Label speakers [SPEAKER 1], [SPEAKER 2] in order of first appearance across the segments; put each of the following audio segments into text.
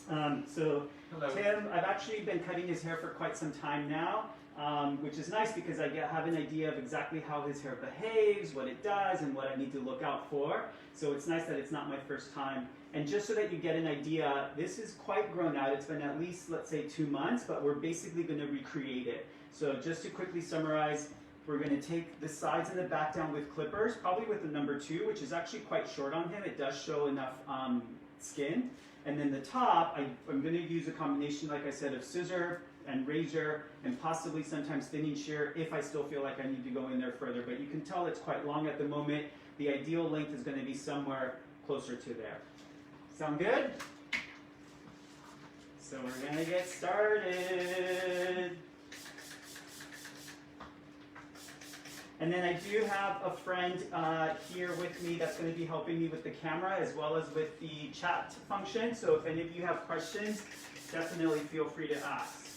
[SPEAKER 1] So
[SPEAKER 2] Hello.
[SPEAKER 1] Tim, I've actually been cutting his hair for quite some time now, which is nice because I have an idea of exactly how his hair behaves, what it does, and what I need to look out for. So it's nice that it's not my first time. And just so that you get an idea, this is quite grown out. It's been at least, let's say, 2 months, but we're basically going to recreate it. So just to quickly summarize, we're going to take the sides and the back down with clippers, probably with the number 2, which is actually quite short on him. It does show enough skin. And then the top, I'm going to use a combination, like I said, of scissor and razor and possibly sometimes thinning shear if I still feel like I need to go in there further. But you can tell it's quite long at the moment. The ideal length is going to be somewhere closer to there. Sound good? So we're going to get started. And then I do have a friend here with me that's going to be helping me with the camera as well as with the chat function. So if any of you have questions, definitely feel free to ask.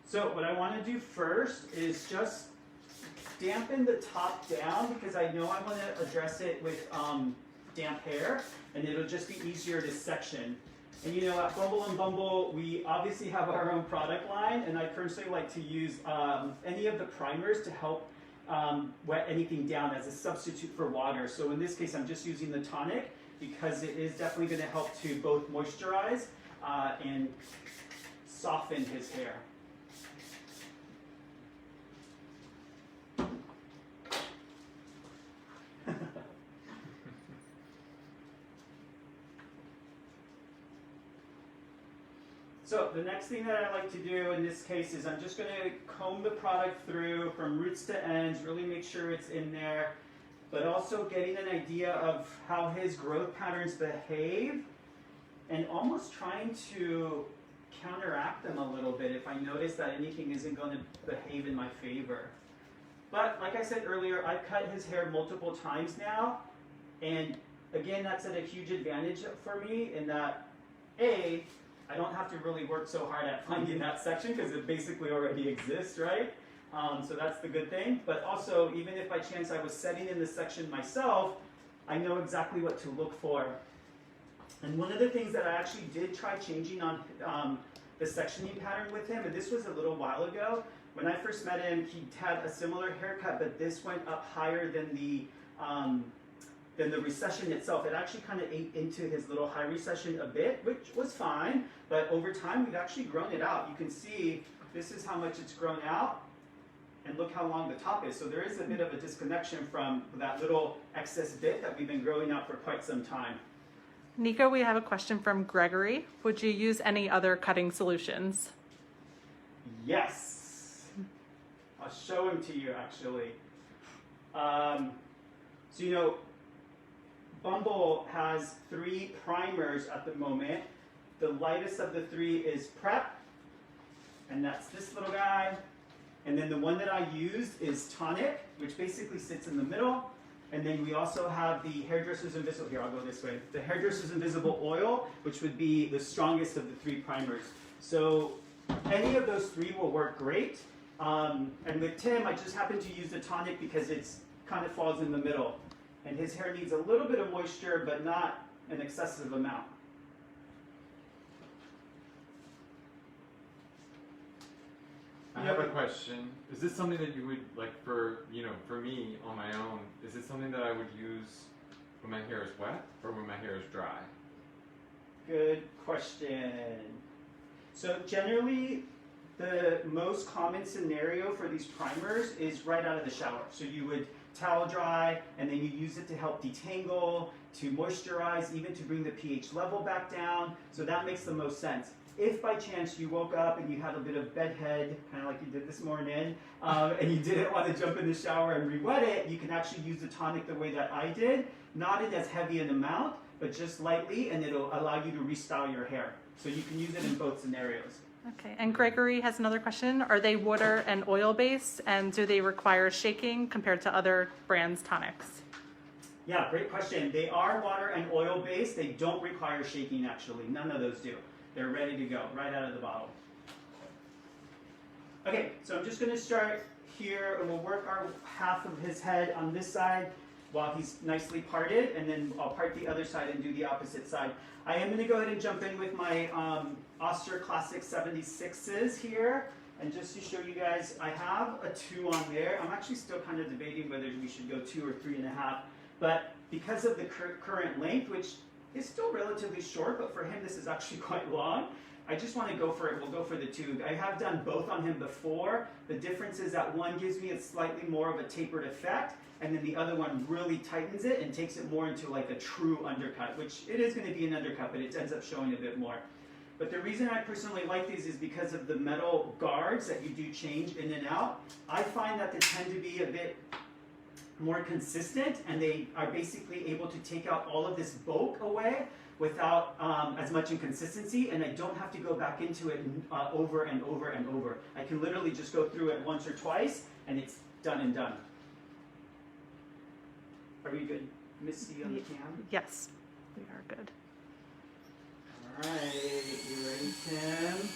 [SPEAKER 1] So what I want to do first is just dampen the top down because I know I want to address it with damp hair, and it'll just be easier to section. And you know, at Bumble and Bumble, we obviously have our own product line, and I personally like to use any of the primers to help wet anything down as a substitute for water. So in this case, I'm just using the tonic because it is definitely going to help to both moisturize and soften his hair. So the next thing that I like to do in this case is I'm just going to comb the product through from roots to ends, really make sure it's in there, but also getting an idea of how his growth patterns behave and almost trying to counteract them a little bit if I notice that anything isn't going to behave in my favor. But like I said earlier, I've cut his hair multiple times now, and again, that's at a huge advantage for me in that, A, I don't have to really work so hard at finding that section because it basically already exists, right? So that's the good thing. But also, even if by chance I was setting in this section myself, I know exactly what to look for. And one of the things that I actually did try changing on the sectioning pattern with him, and this was a little while ago. When I first met him, he had a similar haircut, but this went up higher than the recession itself. It actually kind of ate into his little high recession a bit, which was fine, but over time we've actually grown it out. You can see this is how much it's grown out, and look how long the top is. So there is a bit of a disconnection from that little excess bit that we've been growing out for quite some time.
[SPEAKER 3] Nico, we have a question from Gregory. Would you use any other cutting solutions?
[SPEAKER 1] Yes. I'll show him to you actually. So you know, Bumble has 3 primers at the moment. The lightest of the 3 is Prep, and that's this little guy. And then the one that I used is Tonic, which basically sits in the middle. And then we also have the Hairdresser's Invisible, here I'll go this way, the Hairdresser's Invisible Oil, which would be the strongest of the 3 primers. So any of those 3 will work great. And with Tim, I just happen to use the Tonic because it's kind of falls in the middle. And his hair needs a little bit of moisture, but not an excessive amount.
[SPEAKER 2] I have a question. Is this something that you would, like for me on my own, is it something that I would use when my hair is wet or when my hair is dry?
[SPEAKER 1] Good question. So generally, the most common scenario for these primers is right out of the shower. So you would towel dry, and then you use it to help detangle, to moisturize, even to bring the pH level back down. So that makes the most sense. If by chance you woke up and you had a bit of bedhead, kind of like you did this morning, and you didn't want to jump in the shower and re-wet it, you can actually use the tonic the way that I did, not in as heavy an amount, but just lightly, and it'll allow you to restyle your hair. So you can use it in both scenarios.
[SPEAKER 3] Okay, and Gregory has another question. Are they water and oil based, and do they require shaking compared to other brands' tonics?
[SPEAKER 1] Yeah, great question. They are water and oil based. They don't require shaking actually. None of those do. They're ready to go right out of the bottle. Okay, so I'm just going to start here, and we'll work our half of his head on this side. while he's nicely parted, and then I'll part the other side and do the opposite side. I am going to go ahead and jump in with my Oster Classic 76s here. And just to show you guys, I have a 2 on there. I'm actually still kind of debating whether we should go 2 or 3.5. But because of the current length, which is still relatively short, but for him this is actually quite long, I just want to go for it. We'll go for the 2. I have done both on him before. The difference is that one gives me a slightly more of a tapered effect, and then the other one really tightens it and takes it more into like a true undercut, which it is going to be an undercut, but it ends up showing a bit more. But the reason I personally like these is because of the metal guards that you do change in and out. I find that they tend to be a bit more consistent, and they are basically able to take out all of this bulk away without as much inconsistency, and I don't have to go back into it over and over and over. I can literally just go through it once or twice, and it's done and done. Are we good, Missy, on the cam?
[SPEAKER 3] Yes, we are good.
[SPEAKER 1] All right, you ready, Tim?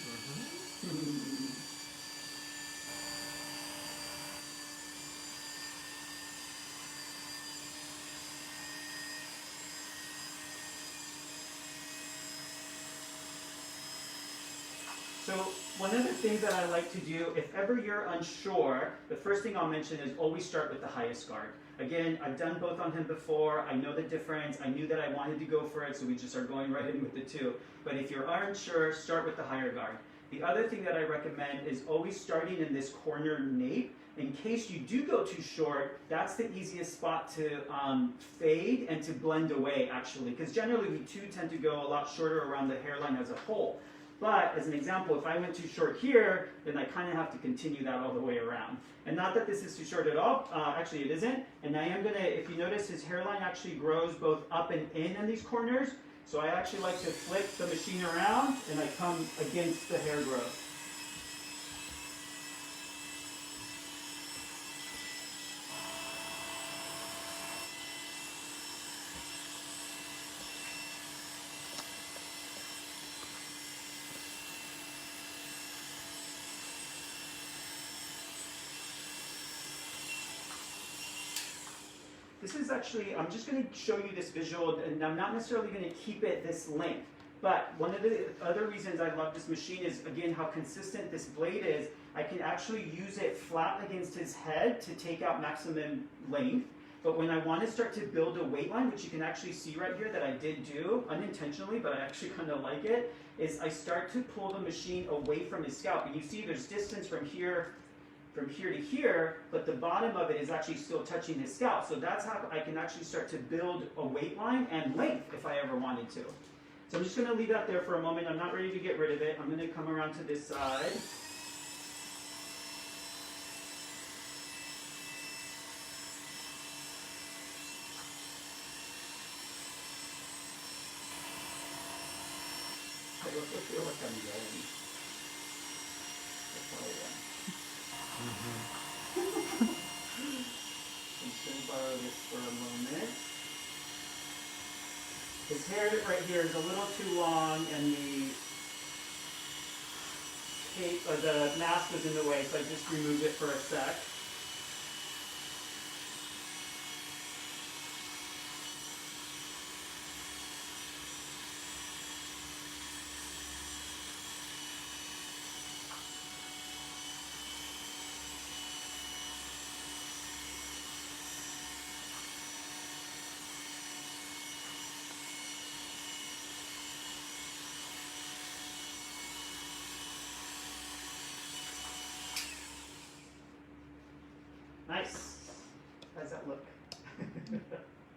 [SPEAKER 1] So one of the things that I like to do, if ever you're unsure, the first thing I'll mention is always start with the highest guard. Again, I've done both on him before. I know the difference. I knew that I wanted to go for it, so we just are going right in with the 2. But if you are unsure, start with the higher guard. The other thing that I recommend is always starting in this corner nape. In case you do go too short, that's the easiest spot to fade and to blend away, actually. Because generally, we too tend to go a lot shorter around the hairline as a whole. But as an example, if I went too short here, then I kind of have to continue that all the way around. And not that this is too short at all, actually it isn't. And I am gonna, if you notice, his hairline actually grows both up and in these corners. So I actually like to flip the machine around and I come against the hair growth. This is actually, I'm just going to show you this visual, and I'm not necessarily going to keep it this length. But one of the other reasons I love this machine is, again, how consistent this blade is. I can actually use it flat against his head to take out maximum length. But when I want to start to build a weight line, which you can actually see right here that I did do unintentionally, but I actually kind of like it, is I start to pull the machine away from his scalp. And you see there's distance from here to here, but the bottom of it is actually still touching his scalp. So that's how I can actually start to build a weight line and length if I ever wanted to. So I'm just going to leave that there for a moment. I'm not ready to get rid of it. I'm going to come around to this side. I also feel like I'm yelling. That's all I am. I'm just going to borrow this for a moment. His hair right here is a little too long, and the mask was in the way, so I just removed it for a sec. Nice. How does that look?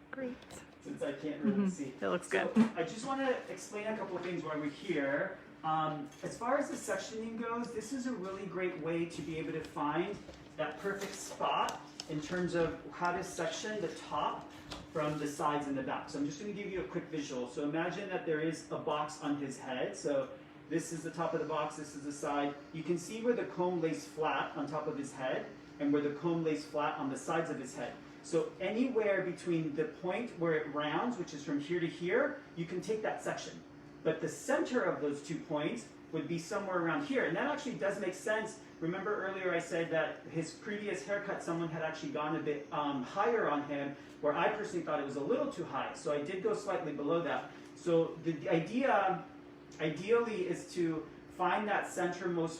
[SPEAKER 3] Great.
[SPEAKER 1] Since I can't really see.
[SPEAKER 3] It looks
[SPEAKER 1] So,
[SPEAKER 3] good.
[SPEAKER 1] I just want to explain a couple of things while we're here. As far as the sectioning goes, this is a really great way to be able to find that perfect spot in terms of how to section the top from the sides and the back. So I'm just going to give you a quick visual. So imagine that there is a box on his head. So this is the top of the box, this is the side. You can see where the comb lays flat on top of his head and where the comb lays flat on the sides of his head. So anywhere between the point where it rounds, which is from here to here, you can take that section. But the center of those 2 points would be somewhere around here. And that actually does make sense remember earlier I said that his previous haircut, someone had actually gone a bit higher on him, where I personally thought it was a little too high. So I did go slightly below that. So the idea, ideally, is to find that centermost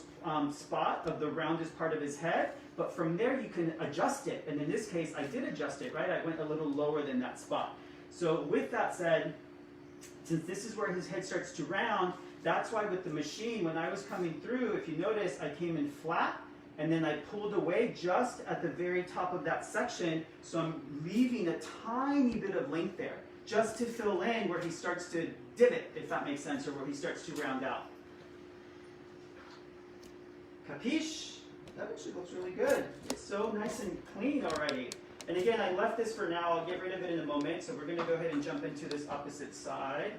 [SPEAKER 1] spot of the roundest part of his head, but from there you can adjust it. And in this case, I did adjust it, right? I went a little lower than that spot. So with that said, since this is where his head starts to round, that's why with the machine, when I was coming through, if you notice, I came in flat, and then I pulled away just at the very top of that section, so I'm leaving a tiny bit of length there, just to fill in where he starts to divot, if that makes sense, or where he starts to round out. Capiche? That actually looks really good. It's so nice and clean already. And again, I left this for now. I'll get rid of it in a moment. So we're going to go ahead and jump into this opposite side.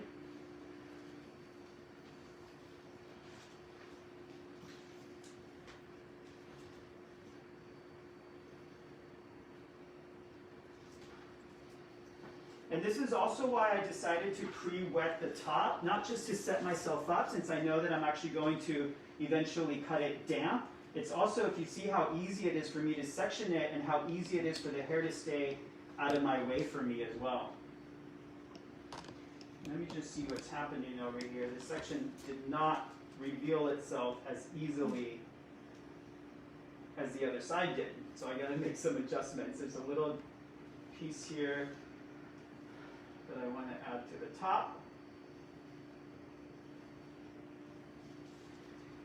[SPEAKER 1] And this is also why I decided to pre-wet the top, not just to set myself up, since I know that I'm actually going to eventually cut it damp. It's also, if you see how easy it is for me to section it and how easy it is for the hair to stay out of my way for me as well. Let me just see what's happening over here. This section did not reveal itself as easily as the other side did. So I gotta make some adjustments. There's a little piece here that I want to add to the top.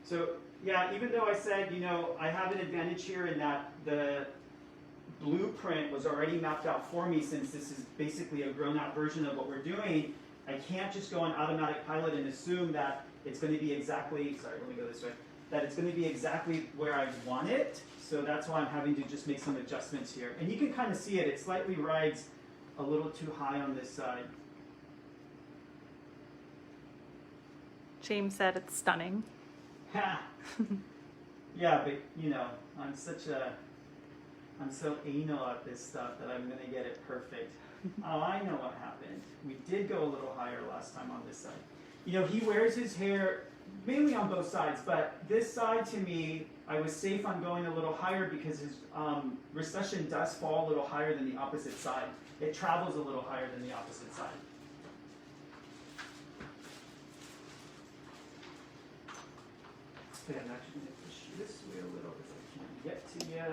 [SPEAKER 1] So yeah, even though I said, you know, I have an advantage here in that the blueprint was already mapped out for me, since this is basically a grown out version of what we're doing, I can't just go on automatic pilot and assume that it's going to be exactly, sorry, let me go this way, that it's going to be exactly where I want it. So that's why I'm having to just make some adjustments here. And you can kind of see it, it slightly rides a little too high on this side.
[SPEAKER 3] James said it's stunning.
[SPEAKER 1] Ha! Yeah, but you know, I'm so anal at this stuff that I'm gonna get it perfect. Oh, I know what happened. We did go a little higher last time on this side. You know, he wears his hair mainly on both sides, but this side to me, I was safe on going a little higher because his recession does fall a little higher than the opposite side. It travels a little higher than the opposite side. Okay, I'm actually going to push this way a little because I can't get to you.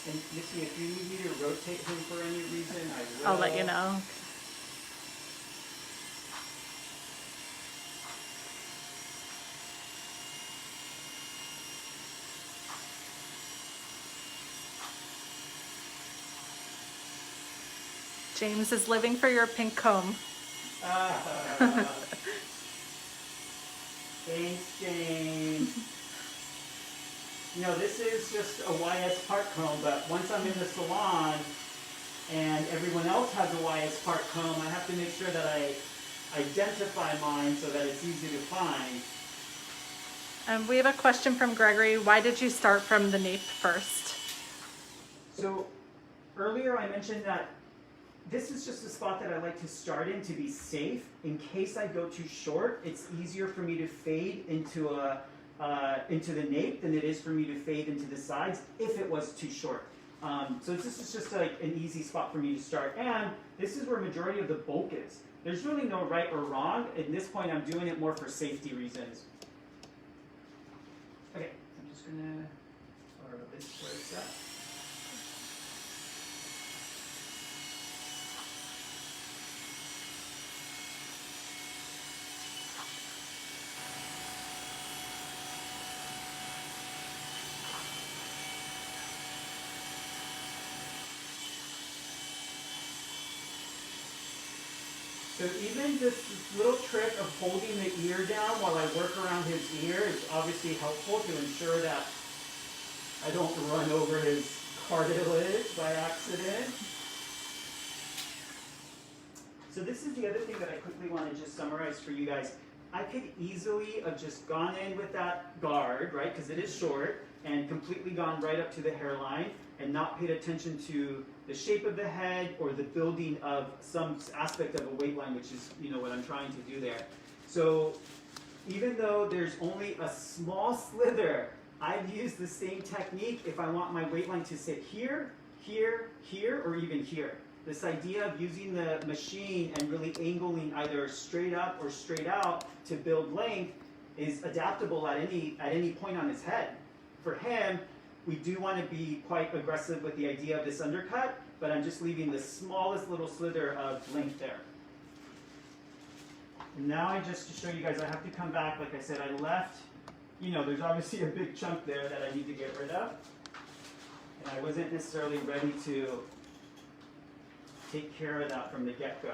[SPEAKER 1] And Missy, if you need me to rotate him for any reason, I will.
[SPEAKER 3] I'll let you know. James is living for your pink comb.
[SPEAKER 1] Thanks, James. You know, this is just a YS Park comb, but once I'm in the salon and everyone else has a YS Park comb, I have to make sure that I identify mine so that it's easy to find.
[SPEAKER 3] We have a question from Gregory. Why did you start from the nape first?
[SPEAKER 1] So earlier I mentioned that this is just a spot that I like to start in to be safe. In case I go too short, it's easier for me to fade into the nape than it is for me to fade into the sides if it was too short. So this is just like an easy spot for me to start. And this is where majority of the bulk is. There's really no right or wrong. At this point, I'm doing it more for safety reasons. Okay, I'm just gonna order this where it's at. So even this little trick of holding the ear down while I work around his ear is obviously helpful to ensure that I don't run over his cartilage by accident. So this is the other thing that I quickly want to just summarize for you guys. I could easily have just gone in with that guard, right, because it is short, and completely gone right up to the hairline and not paid attention to the shape of the head or the building of some aspect of a weight line, which is, you know, what I'm trying to do there. So even though there's only a small slither, I've used the same technique if I want my weight line to sit here, here, here, or even here. This idea of using the machine and really angling either straight up or straight out to build length is adaptable at any point on his head. For him, we do want to be quite aggressive with the idea of this undercut, but I'm just leaving the smallest little slither of length there. And now just to show you guys, I have to come back. Like I said, I left, there's obviously a big chunk there that I need to get rid of. And I wasn't necessarily ready to take care of that from the get-go.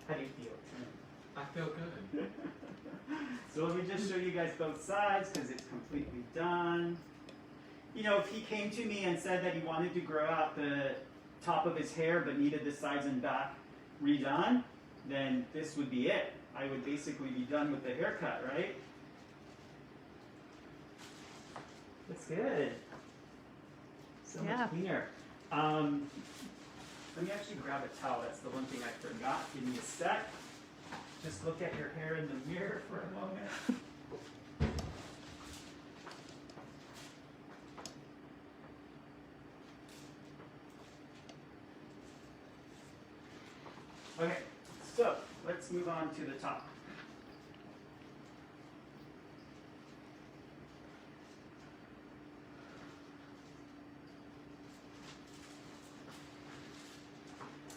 [SPEAKER 1] How do you feel?
[SPEAKER 2] I feel good.
[SPEAKER 1] So let me just show you guys both sides because it's completely done. If he came to me and said that he wanted to grow out the top of his hair but needed the sides and back redone, then this would be it. I would basically be done with the haircut, right? That's good. So
[SPEAKER 3] Yeah.
[SPEAKER 1] much cleaner. Let me actually grab a towel. That's the one thing I forgot. Give me a sec. Just look at your hair in the mirror for a moment. Okay, so let's move on to the top.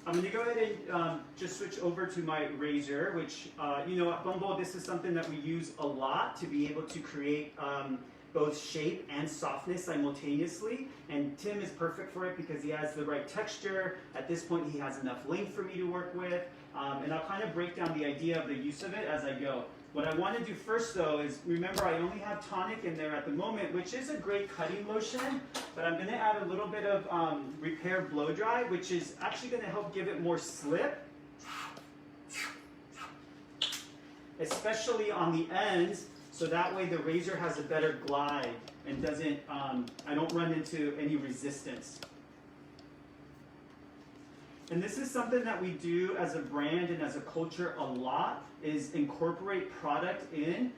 [SPEAKER 1] I'm going to go ahead and just switch over to my razor, which, at Bumble, this is something that we use a lot to be able to create both shape and softness simultaneously. And Tim is perfect for it because he has the right texture. At this point, he has enough length for me to work with. And I'll kind of break down the idea of the use of it as I go. What I want to do first, though, is remember I only have tonic in there at the moment, which is a great cutting lotion, but I'm going to add a little bit of Repair Blow Dry, which is actually going to help give it more slip, especially on the ends, so that way the razor has a better glide and doesn't, I don't run into any resistance. And this is something that we do as a brand and as a culture a lot, is incorporate product in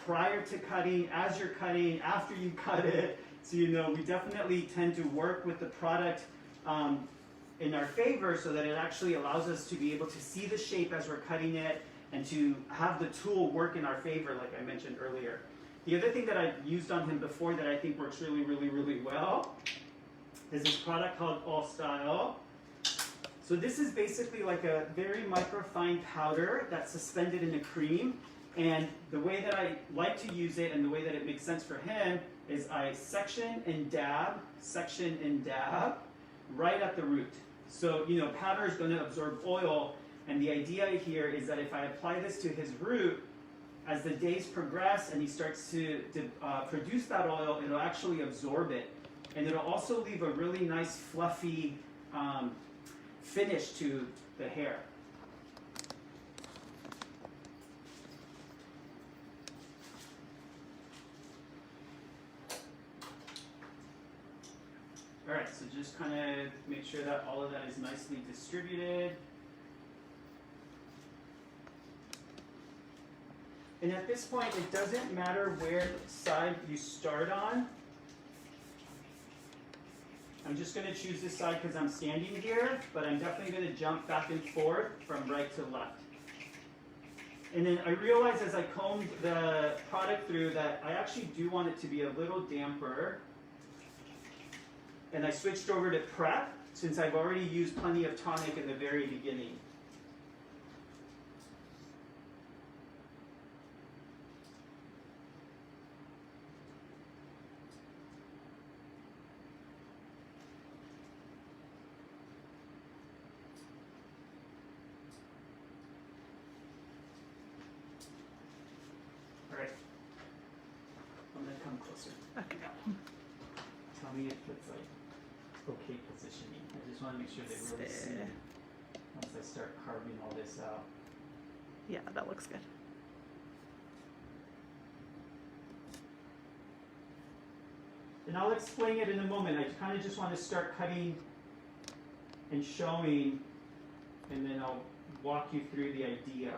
[SPEAKER 1] prior to cutting, as you're cutting, after you cut it. So we definitely tend to work with the product in our favor so that it actually allows us to be able to see the shape as we're cutting it and to have the tool work in our favor, like I mentioned earlier. The other thing that I've used on him before that I think works really, really, really well is this product called All Style. So this is basically like a very microfine powder that's suspended in a cream. And the way that I like to use it and the way that it makes sense for him is I section and dab right at the root. So, powder is going to absorb oil. And the idea here is that if I apply this to his root, as the days progress and he starts to produce that oil, it'll actually absorb it. And it'll also leave a really nice fluffy finish to the hair. Alright, so just kind of make sure that all of that is nicely distributed. And at this point, it doesn't matter where side you start on. I'm just going to choose this side because I'm standing here, but I'm definitely going to jump back and forth from right to left. And then I realized as I combed the product through that I actually do want it to be a little damper. And I switched over to prep since I've already used plenty of tonic in the very beginning.
[SPEAKER 3] Okay.
[SPEAKER 1] Tell me if it's like okay positioning. I just want to make sure they really see it once I start carving all this out.
[SPEAKER 3] Yeah, that looks good.
[SPEAKER 1] And I'll explain it in a moment. I kind of just want to start cutting and showing, and then I'll walk you through the idea.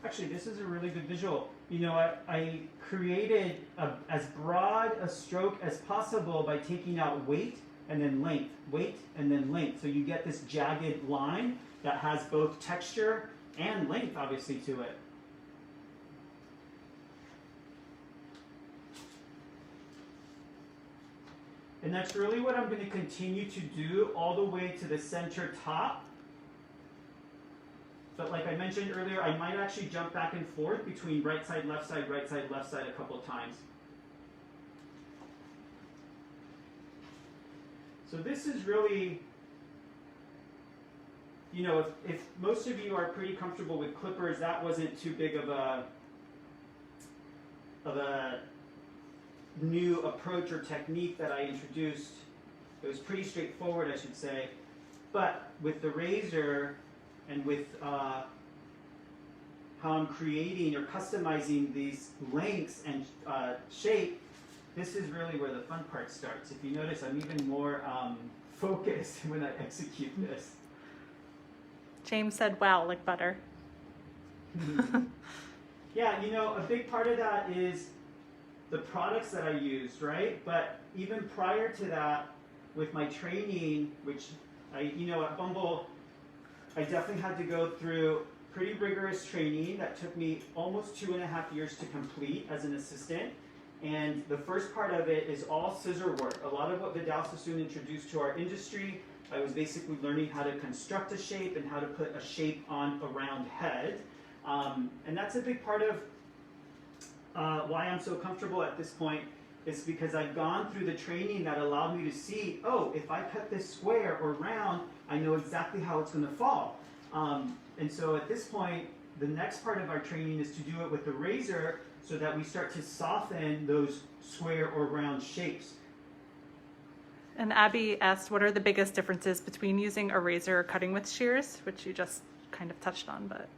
[SPEAKER 1] Actually, this is a really good visual. You know, I created as broad a stroke as possible by taking out weight and then length, weight and then length. So you get this jagged line that has both texture and length, obviously, to it. And that's really what I'm going to continue to do all the way to the center top. But like I mentioned earlier, I might actually jump back and forth between right side, left side a couple of times. So this is really, you know, if most of you are pretty comfortable with clippers, that wasn't too big of a new approach or technique that I introduced. It was pretty straightforward, I should say. But with the razor, and with how I'm creating or customizing these lengths and shape, this is really where the fun part starts. If you notice, I'm even more focused when I execute this.
[SPEAKER 3] James said, wow, like butter.
[SPEAKER 1] Yeah, you know, a big part of that is the products that I used, right? But even prior to that, with my training, which you know, at Bumble, I definitely had to go through pretty rigorous training that took me almost 2.5 years to complete as an assistant. And the first part of it is all scissor work. A lot of what Vidal Sassoon introduced to our industry, I was basically learning how to construct a shape and how to put a shape on a round head. And that's a big part of why I'm so comfortable at this point, is because I've gone through the training that allowed me to see, oh, if I cut this square or round, I know exactly how it's going to fall. And so at this point, the next part of our training is to do it with the razor so that we start to soften those square or round shapes.
[SPEAKER 3] And Abby asked, what are the biggest differences between using a razor or cutting with shears, which you just kind of touched on, but...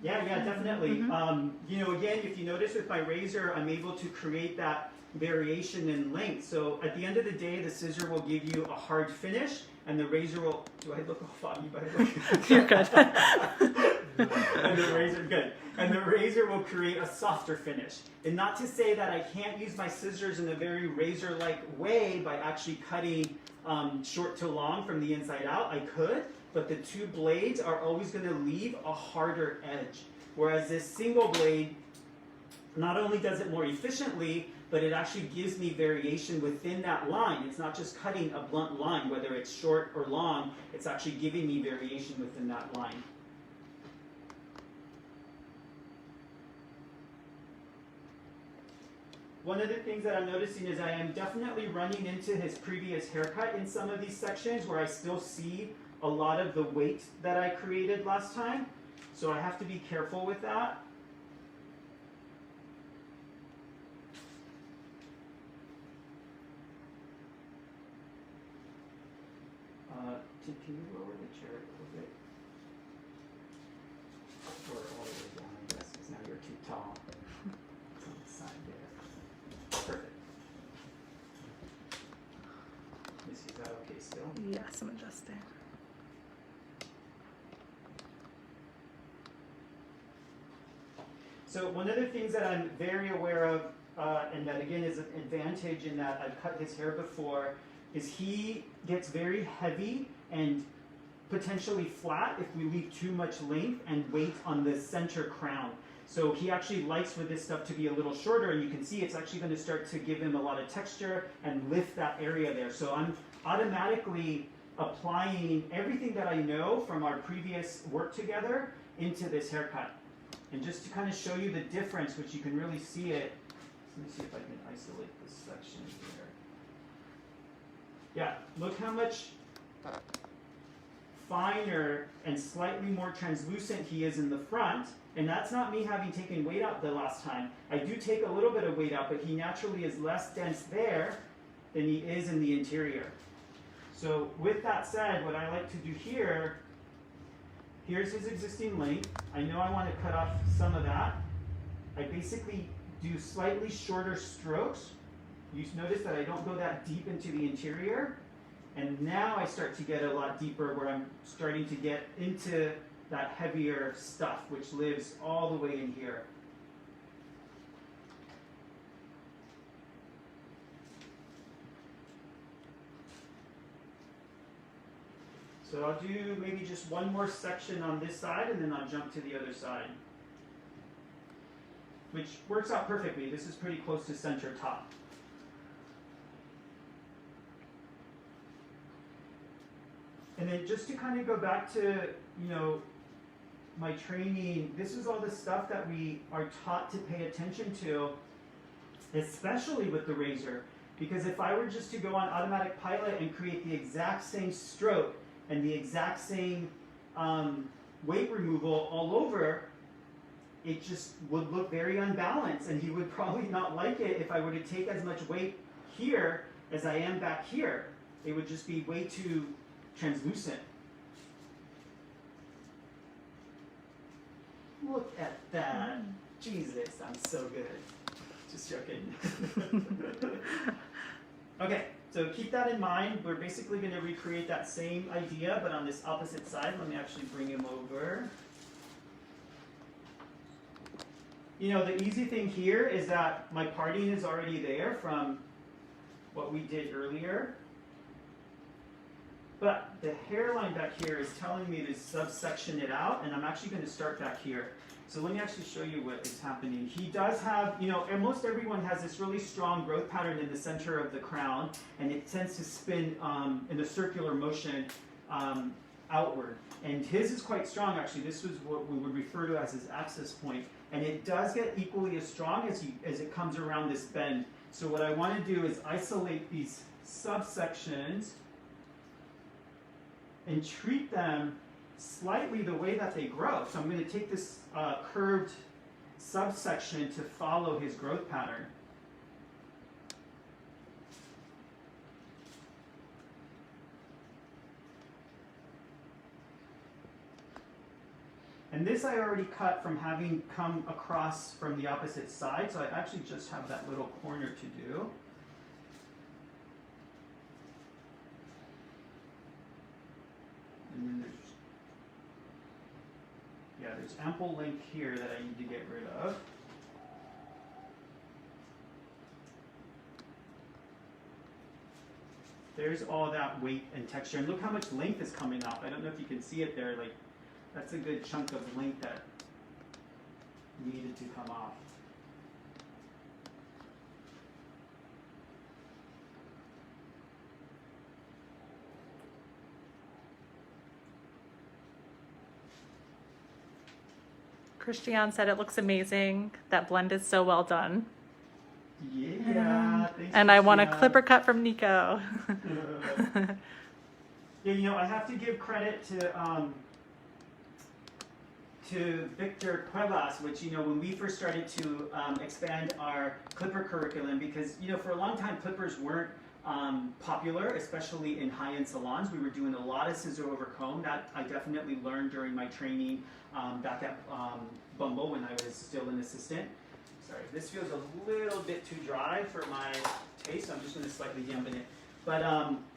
[SPEAKER 1] Yeah, definitely. You know, again, if you notice with my razor, I'm able to create that variation in length. So at the end of the day, the scissor will give you a hard finish, and the razor will... Do I look all foggy, by the way?
[SPEAKER 3] You're good.
[SPEAKER 1] And the razor, good. And the razor will create a softer finish. And not to say that I can't use my scissors in a very razor-like way by actually cutting short to long from the inside out. I could, but the two blades are always going to leave a harder edge. Whereas this single blade, not only does it more efficiently, but it actually gives me variation within that line. It's not just cutting a blunt line, whether it's short or long, it's actually giving me variation within that line. One of the things that I'm noticing is I am definitely running into his previous haircut in some of these sections where I still see a lot of the weight that I created last time. So I have to be careful with that. Can you lower the chair a little bit? Or all the way down, I guess, because now you're too tall. It's on the side there. Perfect. Missy, is that okay still?
[SPEAKER 3] Yes, I'm adjusting.
[SPEAKER 1] So one of the things that I'm very aware of, and that again is an advantage in that I've cut his hair before, is he gets very heavy and potentially flat if we leave too much length and weight on the center crown. So he actually likes for this stuff to be a little shorter, and you can see it's actually going to start to give him a lot of texture and lift that area there. So I'm automatically applying everything that I know from our previous work together into this haircut. And just to kind of show you the difference, which you can really see it, let me see if I can isolate this section here. Yeah, look how much finer and slightly more translucent he is in the front. And that's not me having taken weight out the last time. I do take a little bit of weight out, but he naturally is less dense there than he is in the interior. So with that said, what I like to do here, here's his existing length. I know I want to cut off some of that. I basically do slightly shorter strokes. You notice that I don't go that deep into the interior. And now I start to get a lot deeper where I'm starting to get into that heavier stuff, which lives all the way in here. So I'll do maybe just one more section on this side, and then I'll jump to the other side, which works out perfectly. This is pretty close to center top. And then just to kind of go back to, my training, this is all the stuff that we are taught to pay attention to, especially with the razor. Because if I were just to go on automatic pilot and create the exact same stroke and the exact same weight removal all over, it just would look very unbalanced, and he would probably not like it if I were to take as much weight here as I am back here. It would just be way too translucent. Look at that. Jesus, I'm so good. Just joking. Okay, so keep that in mind. We're basically going to recreate that same idea, but on this opposite side. Let me actually bring him over. The easy thing here is that my parting is already there from what we did earlier. But the hairline back here is telling me to subsection it out, and I'm actually going to start back here. So let me actually show you what is happening. He does have, almost everyone has this really strong growth pattern in the center of the crown, and it tends to spin in a circular motion outward. And his is quite strong, actually. This was what we would refer to as his axis point. And it does get equally as strong as it comes around this bend. So what I want to do is isolate these subsections and treat them slightly the way that they grow. So I'm going to take this curved subsection to follow his growth pattern. And this I already cut from having come across from the opposite side, so I actually just have that little corner to do. And then there's ample length here that I need to get rid of. There's all that weight and texture, and look how much length is coming off. I don't know if you can see it there, like that's a good chunk of length that needed to come off.
[SPEAKER 3] Christian said it looks amazing. That blend is so well done.
[SPEAKER 1] Yeah, thanks,
[SPEAKER 3] and I want a
[SPEAKER 1] Christian.
[SPEAKER 3] clipper cut from Nico.
[SPEAKER 1] Yeah, I have to give credit to Victor Cuevas, which, when we first started to expand our clipper curriculum, because, for a long time clippers weren't popular, especially in high-end salons. We were doing a lot of scissor over comb. That I definitely learned during my training back at Bumble when I was still an assistant. Sorry, this feels a little bit too dry for my taste, so I'm just going to slightly dampen it. But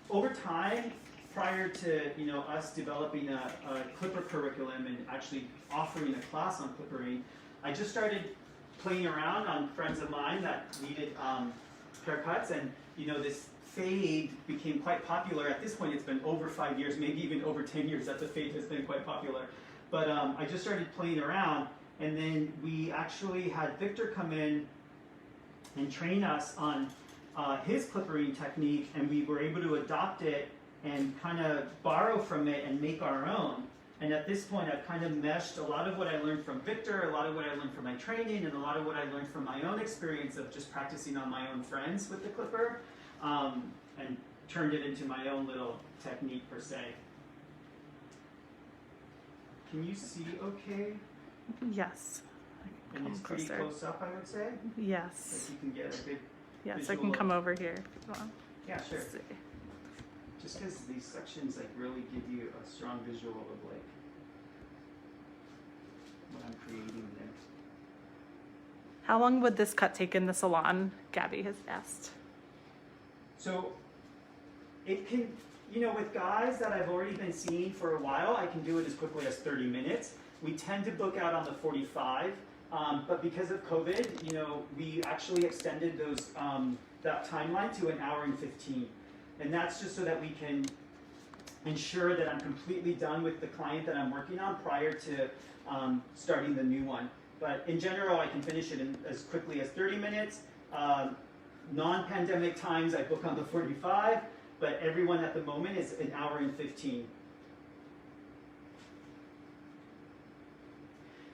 [SPEAKER 1] over time, prior to us developing a clipper curriculum and actually offering a class on clippering, I just started playing around on friends of mine that needed haircuts, and this fade became quite popular. At this point, it's been over 5 years, maybe even over 10 years that the fade has been quite popular. But I just started playing around, and then we actually had Victor come in and train us on his clippering technique, and we were able to adopt it and kind of borrow from it and make our own. And at this point, I've kind of meshed a lot of what I learned from Victor, a lot of what I learned from my training, and a lot of what I learned from my own experience of just practicing on my own friends with the clipper, and turned it into my own little technique per se. Can you see okay?
[SPEAKER 3] Yes.
[SPEAKER 1] And it's pretty
[SPEAKER 3] Closer.
[SPEAKER 1] close up, I would say.
[SPEAKER 3] Yes.
[SPEAKER 1] Like you can get a good,
[SPEAKER 3] Yes, I
[SPEAKER 1] visual
[SPEAKER 3] can
[SPEAKER 1] of-
[SPEAKER 3] come over here if you want.
[SPEAKER 1] yeah, sure.
[SPEAKER 3] Let's see.
[SPEAKER 1] Just because these sections like really give you a strong visual of like what I'm creating there.
[SPEAKER 3] How long would this cut take in the salon? Gabby has asked.
[SPEAKER 1] So it can, you know, with guys that I've already been seeing for a while, I can do it as quickly as 30 minutes. We tend to book out on the 45, but because of COVID, you know, we actually extended those that timeline to an hour and 15. And that's just so that we can ensure that I'm completely done with the client that I'm working on prior to starting the new one. But in general, I can finish it in as quickly as 30 minutes. Non-pandemic times, I book on the 45, but everyone at the moment is an hour and 15.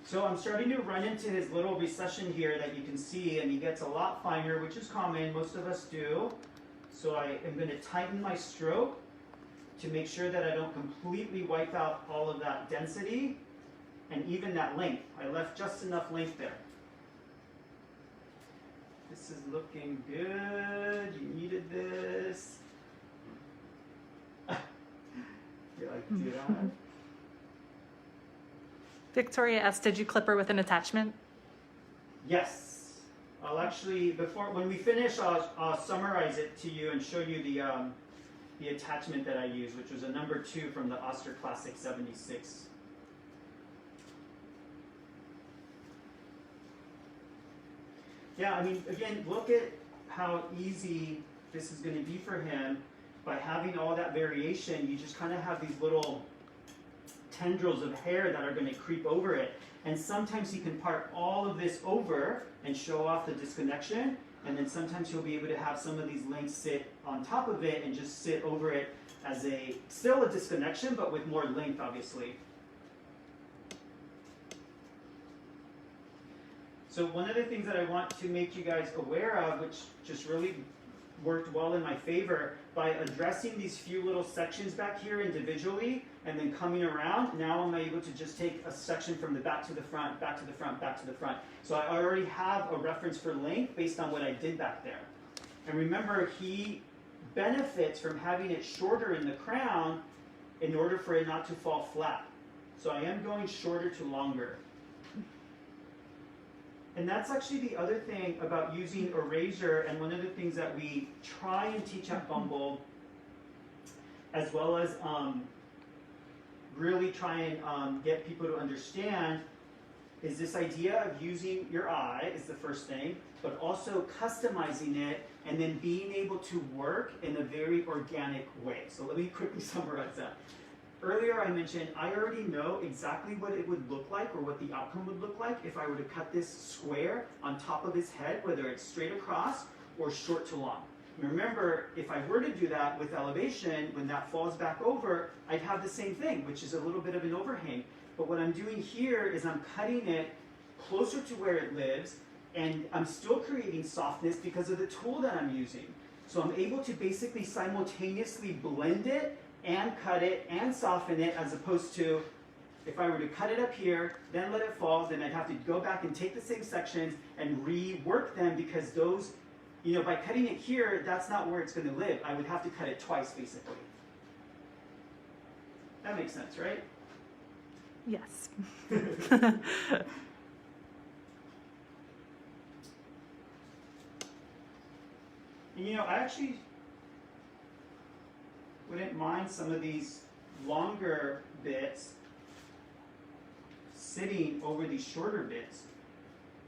[SPEAKER 1] So I'm starting to run into his little recession here that you can see, and he gets a lot finer, which is common, most of us do. So I am going to tighten my stroke to make sure that I don't completely wipe out all of that density and even that length. I left just enough length there. This is looking good. You needed this. You're like, did I?
[SPEAKER 3] Victoria asked, did you clip her with an attachment?
[SPEAKER 1] Yes. I'll actually, when we finish, I'll summarize it to you and show you the attachment that I used, which was a number 2 from the Oster Classic 76. Yeah, I mean, again, look at how easy this is going to be for him. By having all that variation, you just kind of have these little tendrils of hair that are going to creep over it. And sometimes he can part all of this over and show off the disconnection. And then sometimes he'll be able to have some of these lengths sit on top of it and just sit over it as still a disconnection, but with more length, obviously. So one of the things that I want to make you guys aware of, which just really worked well in my favor, by addressing these few little sections back here individually and then coming around, now I'm able to just take a section from the back to the front, back to the front, back to the front. So I already have a reference for length based on what I did back there. And remember, he benefits from having it shorter in the crown in order for it not to fall flat. So I am going shorter to longer. And that's actually the other thing about using a razor, and one of the things that we try and teach at Bumble, as well as really try and get people to understand, is this idea of using your eye is the first thing, but also customizing it and then being able to work in a very organic way. So let me quickly summarize that. Earlier I mentioned I already know exactly what it would look like or what the outcome would look like if I were to cut this square on top of his head, whether it's straight across or short to long. Remember, if I were to do that with elevation, when that falls back over, I'd have the same thing, which is a little bit of an overhang. But what I'm doing here is I'm cutting it closer to where it lives, and I'm still creating softness because of the tool that I'm using. So I'm able to basically simultaneously blend it and cut it and soften it, as opposed to if I were to cut it up here, then let it fall, then I'd have to go back and take the same sections and rework them, because those, you know, by cutting it here, that's not where it's going to live. I would have to cut it twice, basically. That makes sense, right?
[SPEAKER 3] Yes.
[SPEAKER 1] And, you know, I actually wouldn't mind some of these longer bits sitting over these shorter bits.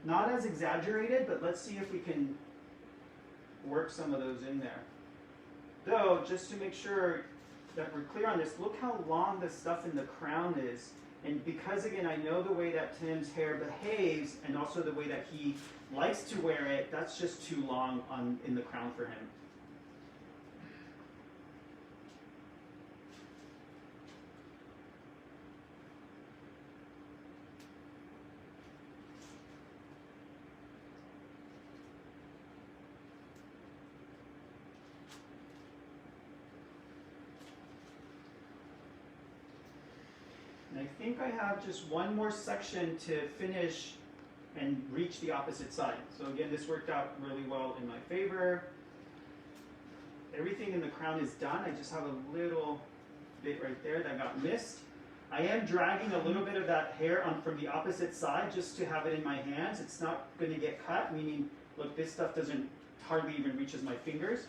[SPEAKER 1] Not as exaggerated, but let's see if we can work some of those in there. Though, just to make sure that we're clear on this, look how long the stuff in the crown is. And because, again, I know the way that Tim's hair behaves and also the way that he likes to wear it, that's just too long in the crown for him. think I have just one more section to finish and reach the opposite side. So again, this worked out really well in my favor. Everything in the crown is done. I just have a little bit right there that got missed. I am dragging a little bit of that hair on from the opposite side just to have it in my hands. It's not going to get cut, meaning, look, this stuff doesn't hardly even reaches my fingers.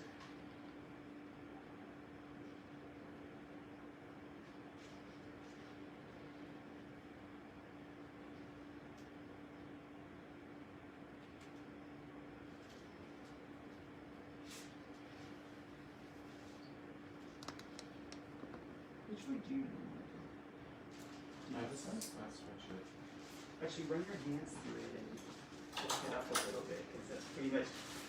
[SPEAKER 1] Which way do you normally go?
[SPEAKER 2] Let's switch it.
[SPEAKER 1] Actually, run your hands through it and lift it up a little bit, because that's pretty much.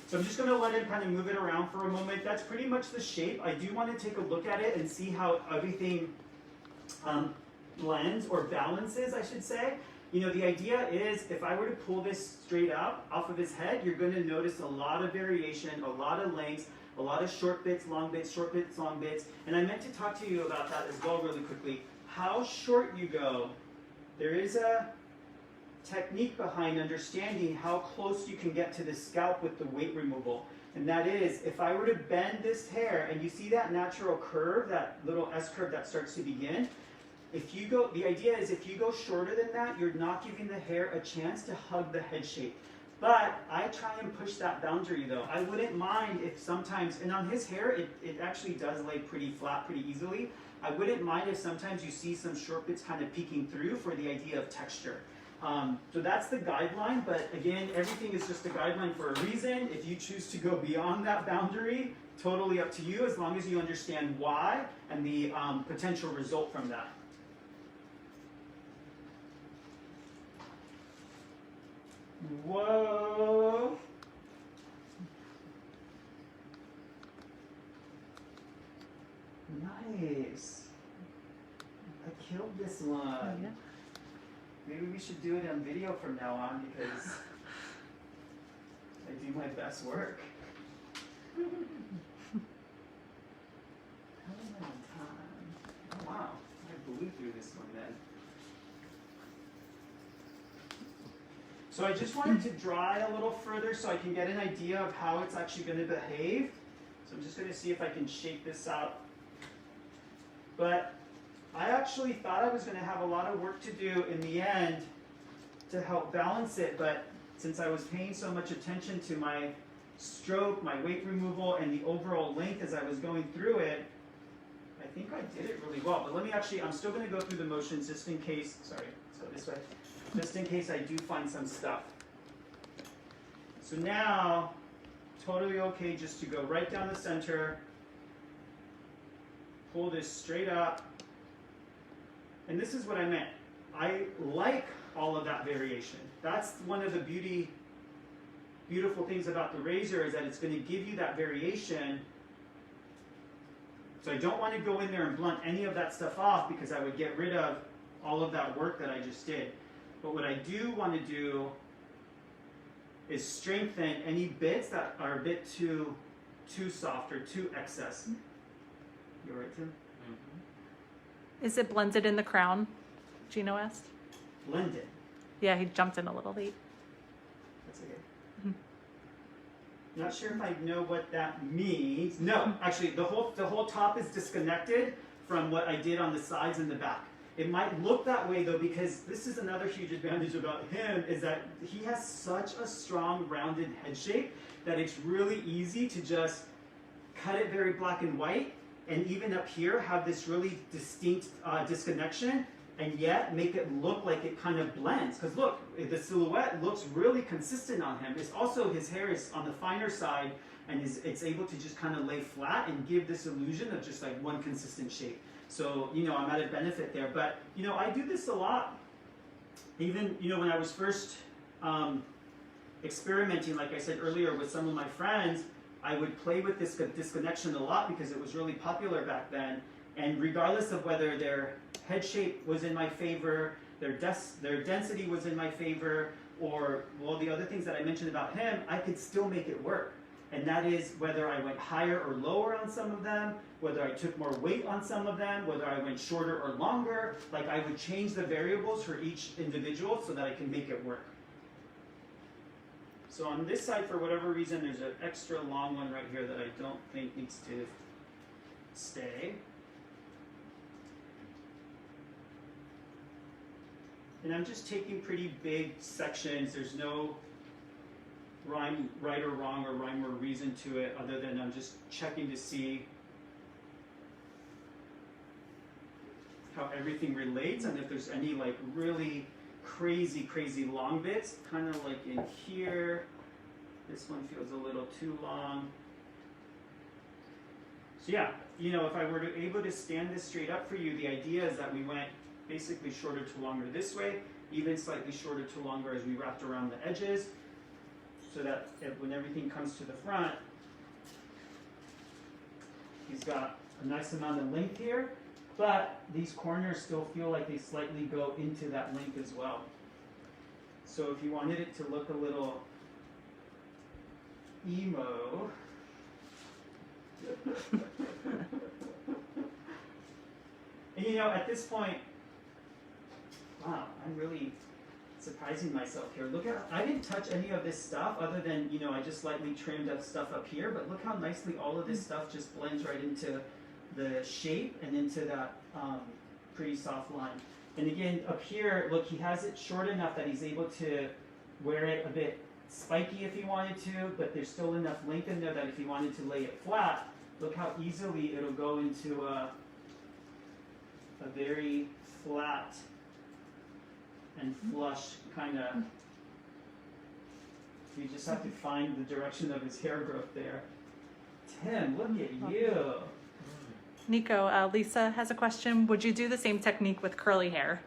[SPEAKER 1] So I'm just going to let it kind of move it around for a moment. That's pretty much the shape. I do want to take a look at it and see how everything blends or balances, I should say. You know, the idea is if I were to pull this straight up off of his head, you're going to notice a lot of variation, a lot of lengths, a lot of short bits, long bits, short bits, long bits. And I meant to talk to you about that as well really quickly. How short you go, there is a technique behind understanding how close you can get to the scalp with the weight removal. And that is, if I were to bend this hair, and you see that natural curve, that little S curve that starts to begin, if you go, the idea is if you go shorter than that, you're not giving the hair a chance to hug the head shape. But I try and push that boundary though. I wouldn't mind if sometimes, and on his hair, it actually does lay pretty flat pretty easily. I wouldn't mind if sometimes you see some short bits kind of peeking through for the idea of texture. So that's the guideline, but again, everything is just a guideline for a reason. If you choose to go beyond that boundary, totally up to you, as long as you understand why and the potential result from that. Whoa! Nice. I killed this one.
[SPEAKER 3] Oh, yeah.
[SPEAKER 1] Maybe we should do it on video from now on because I do my best work. How am I on time? Oh, wow, I blew through this one then. So I just wanted to dry a little further so I can get an idea of how it's actually going to behave. So I'm just going to see if I can shake this out. But I actually thought I was going to have a lot of work to do in the end to help balance it, but since I was paying so much attention to my stroke, my weight removal, and the overall length as I was going through it, I think I did it really well. But let me actually, I'm still going to go through the motions just in case, sorry, so this way, just in case I do find some stuff. So now, totally okay just to go right down the center, pull this straight up. And this is what I meant. I like all of that variation. That's one of the beautiful things about the razor is that it's going to give you that variation. So I don't want to go in there and blunt any of that stuff off because I would get rid of all of that work that I just did. But what I do want to do is strengthen any bits that are a bit too soft or too excess. You all right, Tim?
[SPEAKER 3] Is it blended in the crown? Gino asked.
[SPEAKER 1] Blended.
[SPEAKER 3] Yeah, he jumped in a little late.
[SPEAKER 1] That's okay. Not sure if I know what that means. No, actually, the whole top is disconnected from what I did on the sides and the back. It might look that way though, because this is another huge advantage about him is that he has such a strong rounded head shape that it's really easy to just cut it very black and white, and even up here have this really distinct disconnection, and yet make it look like it kind of blends. Because look, the silhouette looks really consistent on him. It's also, his hair is on the finer side, and it's able to just kind of lay flat and give this illusion of just like one consistent shape. So, you know, I'm at a benefit there. But, you know, I do this a lot. Even, you know, when I was first experimenting, like I said earlier, with some of my friends, I would play with this disconnection a lot because it was really popular back then. And regardless of whether their head shape was in my favor, their density was in my favor, or all the other things that I mentioned about him, I could still make it work. and that is whether I went higher or lower on some of them, whether I took more weight on some of them, whether I went shorter or longer. Like I would change the variables for each individual so that I can make it work. So on this side, for whatever reason, there's an extra long one right here that I don't think needs to stay. And I'm just taking pretty big sections. There's no rhyme, right or wrong, or rhyme or reason to it, other than I'm just checking to see how everything relates, and if there's any like really crazy long bits, kind of like in here. This one feels a little too long. So yeah, you know, if I were to able to stand this straight up for you, the idea is that we went basically shorter to longer this way, even slightly shorter to longer as we wrapped around the edges, so that when everything comes to the front, he's got a nice amount of length here, but these corners still feel like they slightly go into that length as well. So if you wanted it to look a little emo, and you know, at this point, wow, I'm really surprising myself here. Look at, I didn't touch any of this stuff other than, you know, I just lightly trimmed up stuff up here, but look how nicely all of this stuff just blends right into the shape and into that pretty soft line. And again, up here, look, he has it short enough that he's able to wear it a bit spiky if he wanted to, but there's still enough length in there that if he wanted to lay it flat, look how easily it'll go into a very flat and flush kind of. You just have to find the direction of his hair growth there. Tim, look at you.
[SPEAKER 3] Nico, Lisa has a question. Would you do the same technique with curly hair?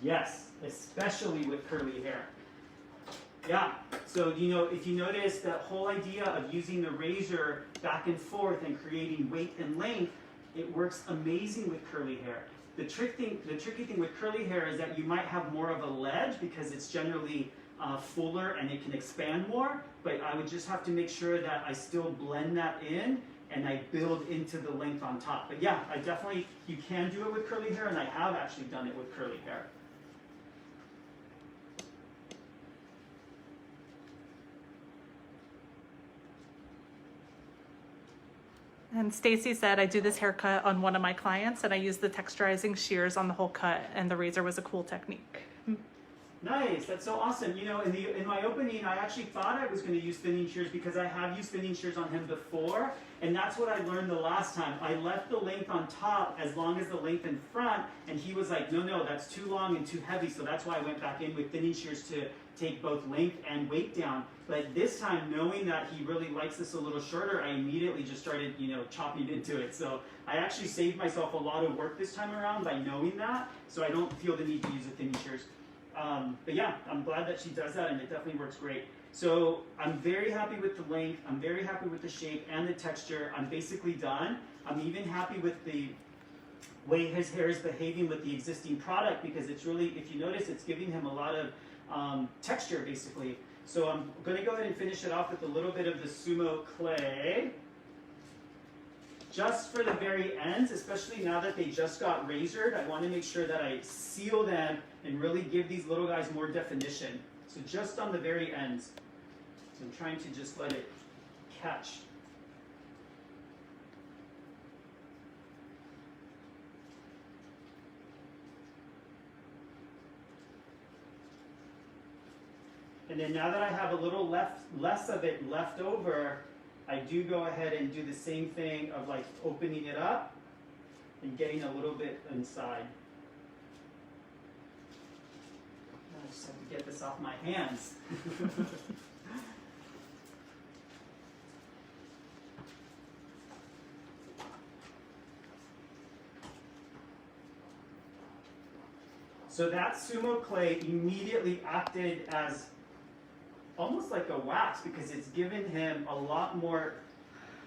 [SPEAKER 1] Yes, especially with curly hair. Yeah, so you know, if you notice that whole idea of using the razor back and forth and creating weight and length, it works amazing with curly hair. The tricky thing with curly hair is that you might have more of a ledge because it's generally fuller and it can expand more, but I would just have to make sure that I still blend that in and I build into the length on top. But yeah, I definitely, you can do it with curly hair, and I have actually done it with curly hair.
[SPEAKER 3] And Stacy said, I do this haircut on one of my clients and I use the texturizing shears on the whole cut, and the razor was a cool technique.
[SPEAKER 1] Nice, that's so awesome. You know, in my opening, I actually thought I was going to use thinning shears because I have used thinning shears on him before, and that's what I learned the last time. I left the length on top as long as the length in front, and he was like, no, that's too long and too heavy, so that's why I went back in with thinning shears to take both length and weight down. But this time, knowing that he really likes this a little shorter, I immediately just started, you know, chopping into it. So I actually saved myself a lot of work this time around by knowing that, so I don't feel the need to use the thinning shears. But yeah, I'm glad that she does that, and it definitely works great. So I'm very happy with the length, I'm very happy with the shape and the texture. I'm basically done. I'm even happy with the way his hair is behaving with the existing product, because it's really, if you notice, it's giving him a lot of texture basically. So I'm going to go ahead and finish it off with a little bit of the Sumo clay. Just for the very ends, especially now that they just got razored, I want to make sure that I seal them and really give these little guys more definition. So just on the very ends. So I'm trying to just let it catch. And then now that I have a little less of it left over, I do go ahead and do the same thing of like opening it up and getting a little bit inside. I just have to get this off my hands. So that Sumo clay immediately acted as almost like a wax, because it's given him a lot more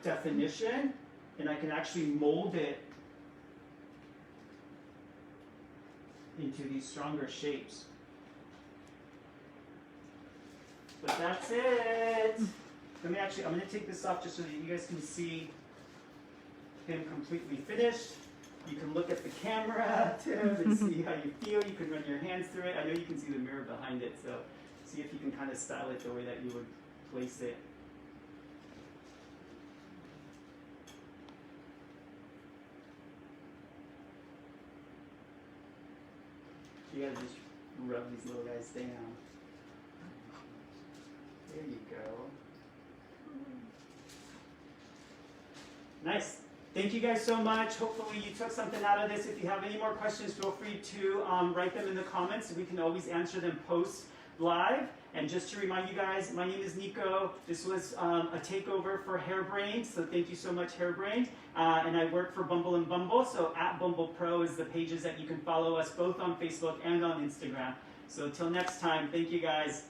[SPEAKER 1] definition, and I can actually mold it into these stronger shapes. But that's it. I'm gonna take this off just so that you guys can see him completely finished. You can look at the camera, Tim, and see how you feel. You can run your hands through it. I know you can see the mirror behind it, so see if you can kind of style it the way that you would place it. You gotta just rub these little guys down. There you go. Nice. Thank you guys so much. Hopefully you took something out of this. If you have any more questions, feel free to write them in the comments. We can always answer them post live. And just to remind you guys, my name is Nico. This was a takeover for Hairbrained, so thank you so much, Hairbrained. And I work for Bumble and Bumble, so @BumblePro is the pages that you can follow us both on Facebook and on Instagram. So till next time, thank you guys.